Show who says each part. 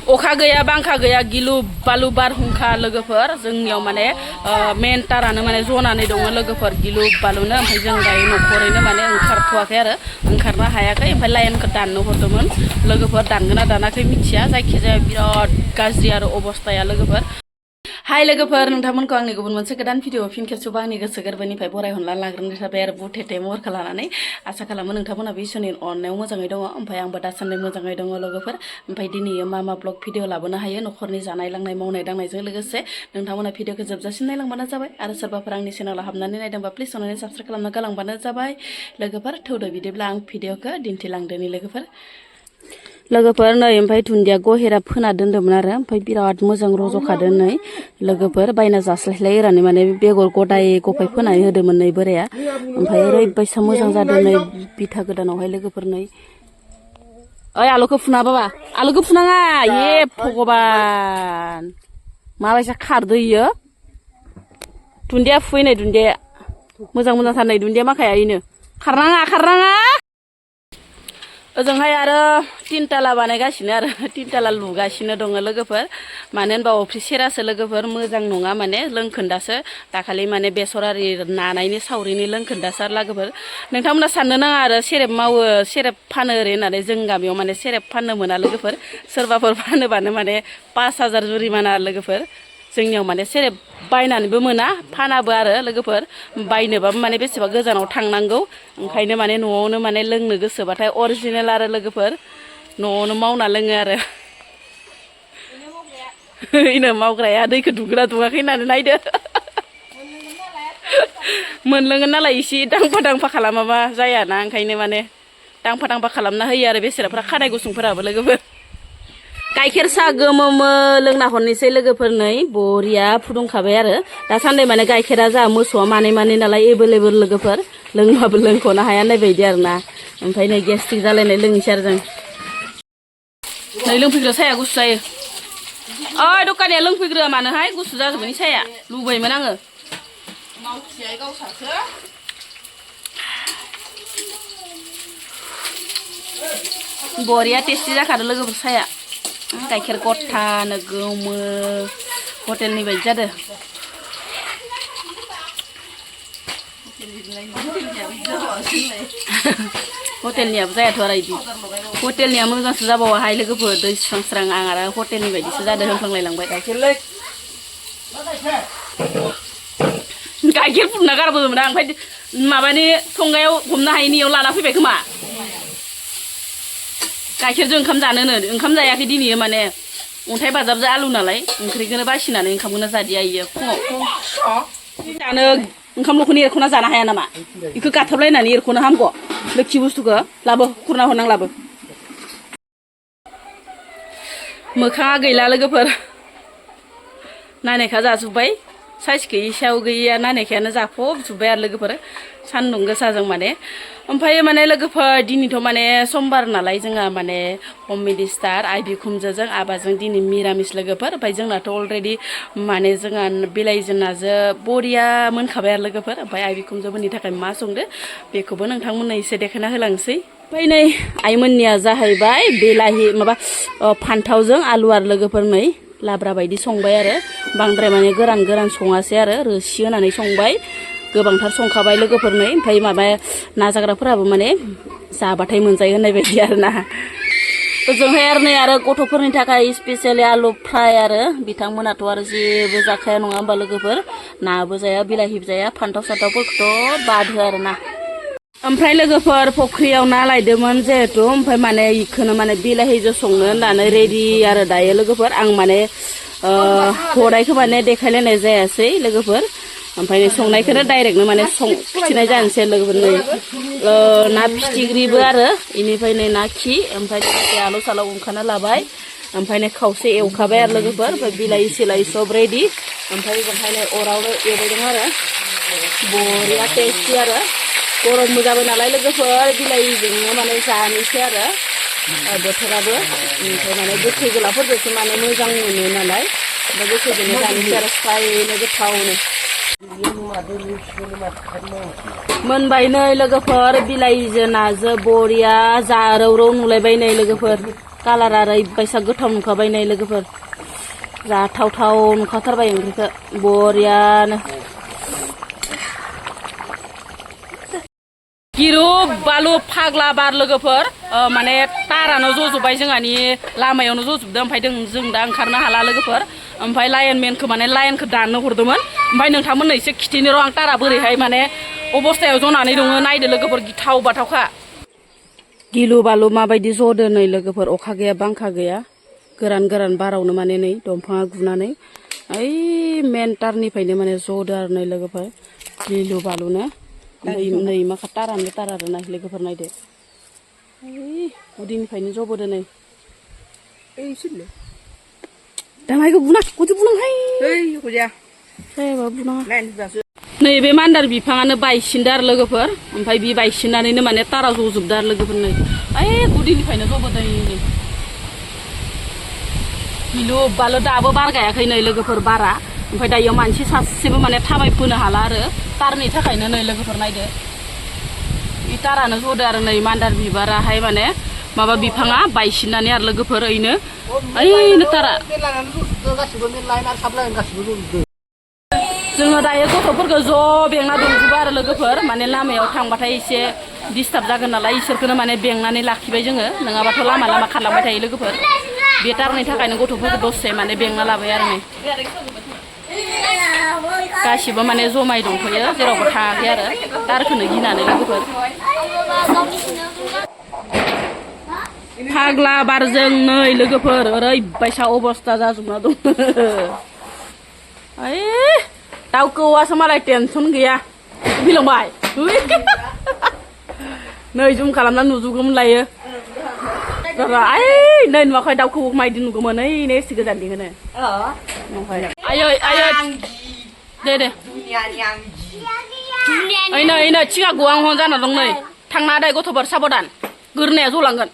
Speaker 1: अखा गैया बांखा गैया गिलु बालु बारहुंखा लोगोफोर जोंनियाव माने मेन तारानो माने जनानै दङ लोगोफोर गिलु बालुनो ओमफ्राय जों दायो न'खरैनो माने ओंखारथ'वाखै आरो ओंखारनो हायाखै ओमफ्राय लाइनखौ दाननो हरदोंमोन लोगोफोर दानगोन ना दानाखै मिथिया जायखिजाया बिराद गाज्रि आरो अबस्थाया लोगोफोर हाय लोगोफोर नोंथांमोनखौ आंनि गुबुन मोनसे गोदान भिडिअ फिन खेबसेबाव आंनि गोसो गोरबोनिफ्राय बरायहरना लाग्रोनाय थाबाय आरो बुथेथे महरखौ लानानै आसा खालामो नोंथांमोनहाबो इसोरनि अननायाव मोजाङै दङ ओमफ्राय आंबो दासान्दि मोजाङै दङ लोगोफोर ओमफ्राय दिनै मा ब्लग भिडिअ लाबोनो हायो न'खरनि जानाय लोंनाय मावनाय दांनायजों लोगोसे नोंथांमोना भिडिअखौ जोबजासिम नायलांबानो जाबाय आरो सोरबाफोर आंनि चेनेलाव हाबनानै नायदोंबा प्लिज अननानै साबस्क्राइब खालामना गालांबानो जाबाय लोगोफोर थौदो बिदिब्ला आं भिडिअखौ दिन्थिलांदोनि लोगोफोर नै ओमफ्राय दुन्दिया गहेरा फोना दोन्दोंमोन आरो ओमफ्राय बिराद मोजां रज'खादों नै लोगोफोर बायना जास्लायस्लाय ओरैनो माने बेगर गदाय गफाय फोनानै होदोंमोन नै बोराया ओमफ्राय ओरैबायसा मोजां जादों नै बिथा गोदानावहाय लोगोफोर नै ओइ आलुखौ फुना बाबा आलुखौ फुनाङा ये भगबान माबायसा खारदो इयो दुन्दिया फुयैनाय दुन्दिया मोजां थारनाय दुन्दिया माखाया इनो खारनाङा ओजोंहाय आरो तिनताला बानायगासिनो आरो तिनताला लुगासिनो दङ लोगोफोर मानो होनबा अफ्रि सेरासो लोगोफोर मोजां नङा माने लोंखोन्दासो दाखालि माने बेसरारि नानायनि सावरिनि लोंखोन्दासो आरो लोगोफोर नोंथांमोना साननो नाङा आरो सेरेब मावो सेरेब फानो ओरै होननानै जों गामियाव माने सेरेब फाननो मोना लोगोफोर सोरबाफोर फानोबानो माने 5000 जुरिमाना लोगोफोर जोंनियाव माने सेरेब बायनानैबो मोना फानाबो आरो लोगोफोर बायनोबाबो माने बेसेबा गोजानाव थांनांगौ ओंखायनो माने न'आवनो माने लोंनो गोसोबाथाय अरिजिनेल आरो लोगोफोर न'आवनो मावना लोङो आरो इनो मावग्राया दैखौ दुगोना दुगाखै होननानै नायदो मोनलोङो नालाय इसे दांफा खालामाबा जायाना ओंखायनो माने दांफा खालामना होयो आरो बेसेराफ्रा खानाय गुसुंफोराबो लोगोफोर गाइखेर साहा गोमोमो लोंना हरनोसै लोगोफोर नै बरिया फुदुंखाबाय आरो दासान्दि माने गाइखेरा जा मोसौआ मानै नालाय एभेलेबेल लोगोफोर लोंबाबो लोंख'नो हाया होननाय बायदि आरो ना ओमफ्राय नै गेस्ट्रिक जालायनाय लोंनोसै आरो जों नै लोंफैग्रा साया गुसु जायो ओइ दखानिया लोंफैग्रा मानोहाय गुसु जाजोबोनि साया लुबैयोमोन आङो बरिया टेस्टि जाखादों लोगोफोर साया गाइखेर गथानो गोमो हटेलनि बायदि जादों हटेलनियाबो जायाथ' आरो इदि हटेलनिया मोजांसो जाबावाहाय लोगोफोर दै स्रां आं आरो हटेलनि बायदिसो जादों होनफ्लांलायलांबाय गाइखेर फुदुंना गारबोदोंमोन आं ओमफ्राय माबानि थंगायाव हमनो हायिनियाव लाना फैबाय खोमा गाइखेरजों ओंखाम जानोनो ओंखाम जायाखै दिनै माने अन्थाइ बाजाबजों आलु नालाय ओंख्रिखौनो बासिनानै ओंखामखौनो जादिया इयो फुङाव जानो ओंखामल'खौनो एरख'ना जानो हाया नामा बेखौ गाथाबलायनानै एरख'नो हामगौ लोखि बुस्थुखौ लाबो खुरना हरनां लाबो मोखाङा गैला लोगोफोर नायनायखा जाजोब्बाय साइज गैयि सायाव गैयिया नायनायखायानो जाफबजोब्बाय आरो लोगोफोर सान्दुं गोसाजों माने ओमफ्राय माने लोगोफोर दिनैथ' माने समबार नालाय जोंहा माने हम मिनिस्टार आइ बिखुनजोजों आबाजों दिनै मिरामिस लोगोफोर ओमफ्राय जोंनाथ' अलरेडि माने जोंहा बिलाइजों नाजों बरिया मोनखाबाय आरो लोगोफोर ओमफ्राय आइ बिखुनजोफोरनि थाखाय मा संदो बेखौबो नोंथांमोननो एसे देखायना होलांसै ओमफ्राय नै आइमोननिया जाहैबाय बिलाहि माबा फान्थावजों आलु आरो लोगोफोर नै लाब्रा बायदि संबाय आरो बांद्राय माने गोरान सङासै आरो रोसि होनानै संबाय गोबांथार संखाबाय लोगोफोर नै ओमफ्राय माबा ना जाग्राफोराबो माने जाबाथाय मोनजायो होननाय बायदि आरो ना ओजोंहाय आरो नै आरो गथ'फोरनि थाखाय स्पेसियेलि आलु फ्राय आरो बिथांमोनाथ' आरो जेबो जाखाया नङा होमबा लोगोफोर नाबो जाया बिलाहिबो जाया फान्थाव सान्थावफोरखौथ' बाद हो आरो ना ओमफ्राय लोगोफोर फख्रियाव ना लायदोंमोन जिहेथु ओमफ्राय माने इखौनो माने बिलाहिजों संनो होननानै रेडि आरो दायो लोगोफोर आं माने हरनायखौ माने देखायलायनाय जायासै लोगोफोर ओमफ्राय संनायखौनो डाइरेक्टनो माने खिथिनाय जानोसै लोगोफोर नै ना फिथिख्रिबो आरो इनिफ्राय नै ना खि ओमफ्राय आलु सालु ओंखारना लाबाय ओमफ्राय नै खावसे एवखाबाय आरो लोगोफोर ओमफ्राय बिलाहि सिलाहि सब रेडि ओमफ्राय ओमफ्राय नै अरावनो एवबायदों आरो बरिया टेस्टि आरो गरमबो जाबाय नालाय लोगोफोर बिलाहिजोंनो माने जानोसै आरो बोथोराबो ओमफ्राय माने गोखै गोलाफोरजोंसो माने मोजां मोनो नालाय ओमफ्राय गोखैजोंनो जानोसै आरो स्रायनो गोथावनो मोनबाय नै लोगोफोर बिलाहिजों नाजों बरिया जारौ रौ नुलायबाय नै लोगोफोर कालारा ओरैबायसा गोथाव नुखाबाय नै लोगोफोर जाथावथाव नुखाथारबाय ओंख्रिखौ बरियानो गिरु बालु फाग्ला बार लोगोफोर माने तारानो जजोब्बाय जोंहानि लामायावनो जजोबदों ओमफ्राय जों दा ओंखारनो हाला लोगोफोर ओमफ्राय लाइनमेनखौ माने लाइनखौ दाननो हरदोंमोन ओमफ्राय नोंथांमोननो एसे खिथिनो र' आं तारा बोरैहाय माने अबस्थायाव जनानै दङ नायदो लोगोफोर गिथाव बाथावखा गिलु बालु माबायदि जदो नै लोगोफोर अखा गैया बांखा गैया गोरान गोरान बारावनो माने नै दंफाङा गुनानै ओइ मेन तारनिफ्रायनो माने जदो आरो नै लोगोफोर गिलु बालुनो नै माखा तारानो नाय लोगोफोर नायदो ओइ गुदिनिफ्रायनो जबोदो नै दामाइखौ बुना गथि बुनांहाय नैबे मान्दार बिफाङानो बायसिनदो आरो लोगोफोर ओमफ्राय बे बायसिननानैनो माने तारा जजोबदो आरो लोगोफोर नै ओइ गुदिनिफ्रायनो जबोदो नै गिलु बालु दाबो बार गायाखै नै लोगोफोर बारा ओमफ्राय दायो मानसि सासेबो माने थाबायफोनो हाला आरो तारनि थाखायनो नै लोगोफोर नायदो बे तारानो जदो आरो नै मान्दार बिबाराहाय माने माबा बिफाङा बायसिननानै आरो लोगोफोर ओइनो तारा जोङो दायो गथ'फोरखौ ज' बेंना दंजोबो आरो लोगोफोर माने लामायाव थांबाथाय एसे डिस्टार्ब जागोन नालाय इसोरखौनो माने बेंनानै लाखिबाय जोङो नङाबाथ' लामा लामा खारलांबाय थायो लोगोफोर बे तारनि थाखायनो गथ'फोरखौ दसे माने बेंना लाबाय आरो नै गासिबो माने जमाय दंफैयो जेरावबो थाङाखै आरो तारखौनो गिनानै लोगोफोर फाग्ला बारजों नै लोगोफोर ओरैबायसा अबस्था जाजोबना दं ओइ दाउखौआसो मालाय टेनसन गैया बिलांबाय नै जुम खालामना नुजोबगौमोन लायो ओइ नै नुवाखै दाउखौ मायदि नुगौमोन ओइ नै एसे गोजान दिहोनो आयै दे ओइ नै थिङा गवां हन जाना दं नै थांना दाय गथ'फोर साबधान गोरनाया जलांगोन